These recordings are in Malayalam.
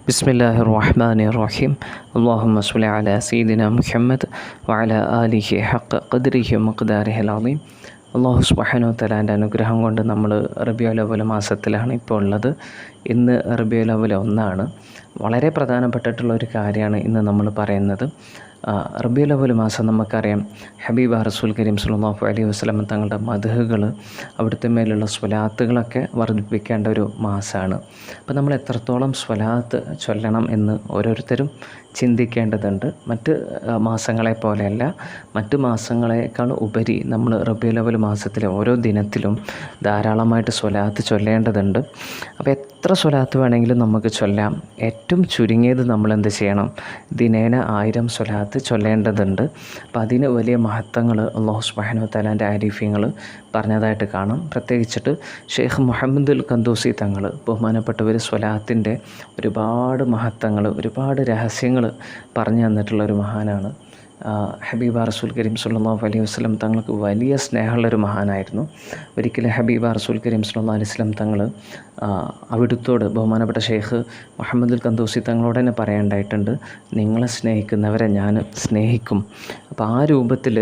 ബിസ്മില്ലാഹിർ റഹ്മാനിർ റഹീം. അല്ലാഹുമ്മ സ്വല്ലി അലാ സയ്യിദിനാ മുഹമ്മദ് വഅലാ ആലിഹി ഹഖ ഖദ്രിഹി മിഖ്ദാരിഹിൽ അളീം. അല്ലാഹു സുബ്ഹാനഹു വ തആലയുടെ അനുഗ്രഹം കൊണ്ട് നമ്മൾ റബീഉൽ അവ്വൽ മാസത്തിലാണ് ഇപ്പോൾ ഉള്ളത്. ഇന്ന് റബീഉൽ അവ്വൽ 1 വളരെ പ്രധാനപ്പെട്ടിട്ടുള്ള ഒരു കാര്യമാണ് ഇന്ന് നമ്മൾ പറയുന്നത്. റബീഉൽ അവ്വൽ മാസം നമുക്കറിയാം, ഹബീബ റസൂൽ കരീം സ്വല്ലല്ലാഹു അലൈഹി വസല്ലം തങ്ങളുടെ മദ്ഹുകൾ, അവിടുത്തെ മേലുള്ള സ്വലാത്തുകളൊക്കെ വർദ്ധിപ്പിക്കേണ്ട ഒരു മാസമാണ്. അപ്പോൾ നമ്മൾ എത്രത്തോളം സ്വലാത്ത് ചൊല്ലണം എന്ന് ഓരോരുത്തരും ചിന്തിക്കേണ്ടതുണ്ട്. മറ്റ് മാസങ്ങളെ പോലെയല്ല, മറ്റ് മാസങ്ങളെക്കാൾ ഉപരി നമ്മൾ റബീഉൽ അവ്വൽ മാസത്തിലെ ഓരോ ദിനത്തിലും ധാരാളമായിട്ട് സ്വലാത്ത് ചൊല്ലേണ്ടതുണ്ട്. അപ്പോൾ എത്ര സ്വലാത്ത് വേണമെങ്കിലും നമുക്ക് ചൊല്ലാം. ഏറ്റവും ചുരുങ്ങിയത് നമ്മൾ എന്ത് ചെയ്യണം? ദിനേന 1000 സ്വലാത്ത് ചൊല്ലേണ്ടതുണ്ട്. അപ്പോൾ അതിന് വലിയ മഹത്വങ്ങൾ അല്ലാഹു സുബ്ഹാനഹു വ തആലയുടെ ആരിഫ്യങ്ങൾ പറഞ്ഞതായിട്ട് കാണാം. പ്രത്യേകിച്ചിട്ട് ഷെയ്ഖ് മുഹമ്മദുൽ ഖന്തൂസി തങ്ങൾ, ബഹുമാനപ്പെട്ടവർ, സ്വലാത്തിൻ്റെ ഒരുപാട് മഹത്വങ്ങൾ, ഒരുപാട് രഹസ്യങ്ങൾ പറഞ്ഞു തന്നിട്ടുള്ളൊരു മഹാനാണ്. ഹബീബ റസൂൽ കരീം സ്വല്ലല്ലാഹു അലൈഹി വസല്ലം തങ്ങൾക്ക് വലിയ സ്നേഹമുള്ളൊരു മഹാനായിരുന്നു. ഒരിക്കലും ഹബീബ റസൂൽ കരീം സ്വല്ലല്ലാഹു അലൈഹി വസല്ലം തങ്ങൾ അവിടുത്തോട്, ബഹുമാനപ്പെട്ട ഷെയ്ഖ് മുഹമ്മദുൽ ഖന്തൂസി തങ്ങളോട് തന്നെ പറയേണ്ടായിട്ടുണ്ട്, നിങ്ങളെ സ്നേഹിക്കുന്നവരെ ഞാൻ സ്നേഹിക്കും. അപ്പോൾ ആ രൂപത്തിൽ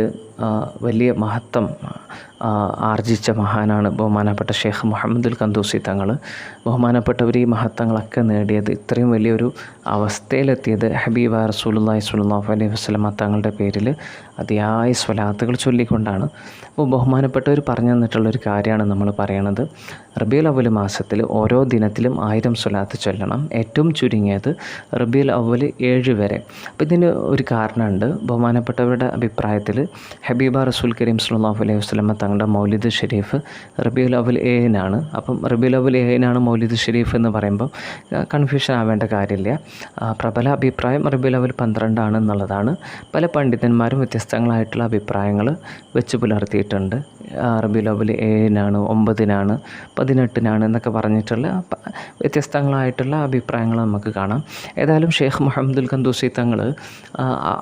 വലിയ മഹത്വം ആർജിച്ച മഹാനാണ് ബഹുമാനപ്പെട്ട ഷെയ്ഖ് മുഹമ്മദുൽ ഖന്തൂസി തങ്ങൾ. ബഹുമാനപ്പെട്ടവർ ഈ മഹത്വങ്ങളൊക്കെ നേടിയത്, ഇത്രയും വലിയൊരു അവസ്ഥയിലെത്തിയത് ഹബീബ റസൂലുള്ളാഹി സ്വല്ലല്ലാഹു അലൈഹി വസല്ലം തങ്ങളുടെ പേരിൽ അതിയായ സ്വലാത്തുകൾ ചൊല്ലിക്കൊണ്ടാണ്. അപ്പോൾ ബഹുമാനപ്പെട്ടവർ പറഞ്ഞു തന്നിട്ടുള്ളൊരു കാര്യമാണ് നമ്മൾ പറയണത്. റബീഉൽ അവ്വൽ മാസത്തിൽ ഓരോ ദിനത്തിലും 1000 സ്വലാത്ത് ചൊല്ലണം. ഏറ്റവും ചുരുങ്ങിയത് റബീഉൽ അവ്വൽ 7 വരെ. അപ്പോൾ ഇതിന് ഒരു കാരണമുണ്ട്. ബഹുമാനപ്പെട്ടവരുടെ അഭിപ്രായത്തിൽ ഹബീബ റസൂൽ കരീം സ്വല്ലല്ലാഹു അലൈഹി വസല്ലം തങ്ങളുടെ മൗലിദ് ഷരീഫ് റബീഉൽ അവ്വൽ 7 അപ്പം റബീഉൽ അവ്വൽ 7 മൗലിദ് ഷരീഫ് എന്ന് പറയുമ്പോൾ കൺഫ്യൂഷൻ ആവേണ്ട കാര്യമില്ല. പ്രബല അഭിപ്രായം റബീഉൽ അവ്വൽ 12 എന്നുള്ളതാണ്. പല പണ്ഡിതന്മാരും വ്യത്യസ്തങ്ങളായിട്ടുള്ള അഭിപ്രായങ്ങൾ വെച്ച് പുലർത്തിയിട്ടുണ്ട്. റബീഉൽ അവ്വൽ 7 9 18 എന്നൊക്കെ പറഞ്ഞിട്ടുള്ള വ്യത്യസ്തങ്ങളായിട്ടുള്ള അഭിപ്രായങ്ങൾ നമുക്ക് കാണാം. ഏതായാലും ഷെയ്ഖ് മുഹമ്മദുൽ ഖന്തൂസി തങ്ങൾ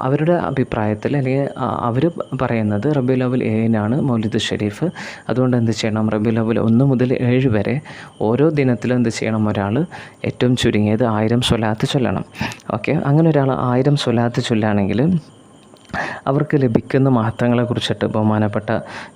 അവരുടെ അഭിപ്രായത്തിൽ, അല്ലെങ്കിൽ അവർ പറയുന്നത് റബീഉൽ അവ്വൽ 7 മൗലിദ് ഷരീഫ്. അതുകൊണ്ട് എന്ത് ചെയ്യണം? റബീഉൽ അവ്വൽ 1 മുതൽ 7 വരെ ഓരോ ദിനത്തിലും എന്ത് ചെയ്യണം? ഒരാൾ ഏറ്റവും ചുരുങ്ങിയത് 1000 സ്വലാത്ത് ചൊല്ലണം. ഓക്കെ, അങ്ങനെ ഒരാൾ 1000 സ്വലാത്ത് ചൊല്ലുകയാണെങ്കിൽ അവർക്ക് ലഭിക്കുന്ന മഹത്വങ്ങളെക്കുറിച്ചിട്ട് ബഹുമാനപ്പെട്ട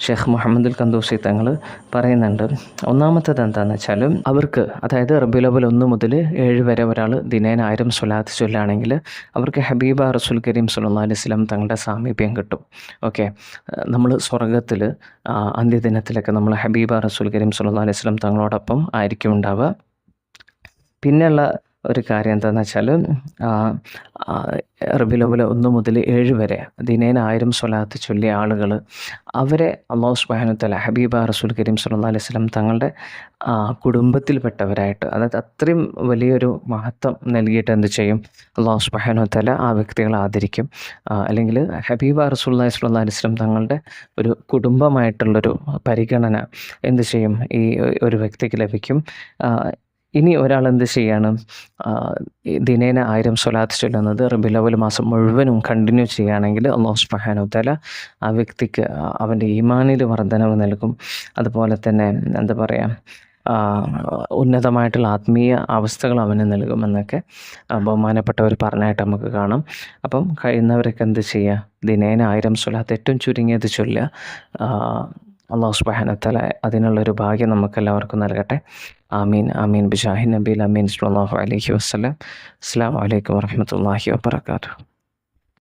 ഷെയ്ഖ് മുഹമ്മദുൽ ഖന്തൂസി തങ്ങൾ പറയുന്നുണ്ട്. ഒന്നാമത്തേത് എന്താണെന്ന് വെച്ചാൽ, അവർക്ക്, അതായത് റബീഉൽ അവ്വൽ 1 മുതൽ 7 വരെ ഒരാൾ ദിനേന 1000 സ്വലാത്ത് ചൊല്ലുകയാണെങ്കിൽ അവർക്ക് ഹബീബ റസൂൽ കരീം സ്വല്ലല്ലാഹു അലൈഹി വസല്ലം തങ്ങളുടെ സാമീപ്യം കിട്ടും. ഓക്കെ, നമ്മൾ സ്വർഗത്തിൽ അന്ത്യദിനത്തിലൊക്കെ നമ്മൾ ഹബീബ റസൂൽ കരീം സ്വല്ലല്ലാഹു അലൈഹി വസല്ലം തങ്ങളോടൊപ്പം ആയിരിക്കും ഉണ്ടാവുക. പിന്നെയുള്ള ഒരു കാര്യം എന്താണെന്ന് വെച്ചാൽ, റബീഉൽ അവ്വൽ 1 മുതൽ 7 വരെ ദിനേന 1000 സ്വലാത്ത് ചൊല്ലിയ ആളുകൾ, അവരെ അല്ലാഹു സുബ്ഹാനഹു വ തആല ഹബീബ റസൂൽ കരീം സ്വല്ലല്ലാഹു അലൈഹി വസല്ലം തങ്ങളുടെ കുടുംബത്തിൽപ്പെട്ടവരായിട്ട്, അതായത് അത്രയും വലിയൊരു മഹത്വം നൽകിയിട്ട് എന്ത് ചെയ്യും? അല്ലാഹു സുബ്ഹാനഹു വ തആല ആ വ്യക്തികളെ ആദരിക്കും. അല്ലെങ്കിൽ ഹബീബ റസൂലുള്ളാഹി സ്വല്ലല്ലാഹു അലൈഹി വസല്ലം തങ്ങളുടെ ഒരു കുടുംബമായിട്ടുള്ളൊരു പരിഗണന എന്ത് ചെയ്യും? ഈ ഒരു വ്യക്തിക്ക് ലഭിക്കും. ഇനി ഒരാൾ എന്ത് ചെയ്യാണ്? ദിനേന 1000 സ്വലാത്ത് ചൊല്ലുന്നത് റബീഉൽ അവ്വൽ മാസം മുഴുവനും കണ്ടിന്യൂ ചെയ്യുകയാണെങ്കിൽ അല്ലാഹു സുബ്ഹാനഹു വ തആല ആ വ്യക്തിക്ക് അവൻ്റെ ഈമാനിൽ വർധനവ് നൽകും. അതുപോലെ തന്നെ എന്താ പറയുക, ഉന്നതമായിട്ടുള്ള ആത്മീയ അവസ്ഥകൾ അവന് നൽകുമെന്നൊക്കെ ബഹുമാനപ്പെട്ടവർ പറഞ്ഞായിട്ട് നമുക്ക് കാണാം. അപ്പം കഴിയുന്നവരൊക്കെ എന്ത് ചെയ്യുക? ദിനേന 1000 സ്വലാത്ത് ഏറ്റവും ചുരുങ്ങിയത് ചൊല്ലുക. അല്ലാഹു സുബ്ഹാനഹു വ തആല അതിനുള്ളൊരു ഭാഗ്യം നമുക്കെല്ലാവർക്കും നൽകട്ടെ. ആമീൻ ആമീൻ ബിജാഹി നബിയിൽ അമീൻ സ്വല്ലല്ലാഹു അലൈഹി വസല്ലം. അസ്സലാമു അലൈക്കും വറഹ്മത്തുള്ളാഹി വബറകാതുഹു.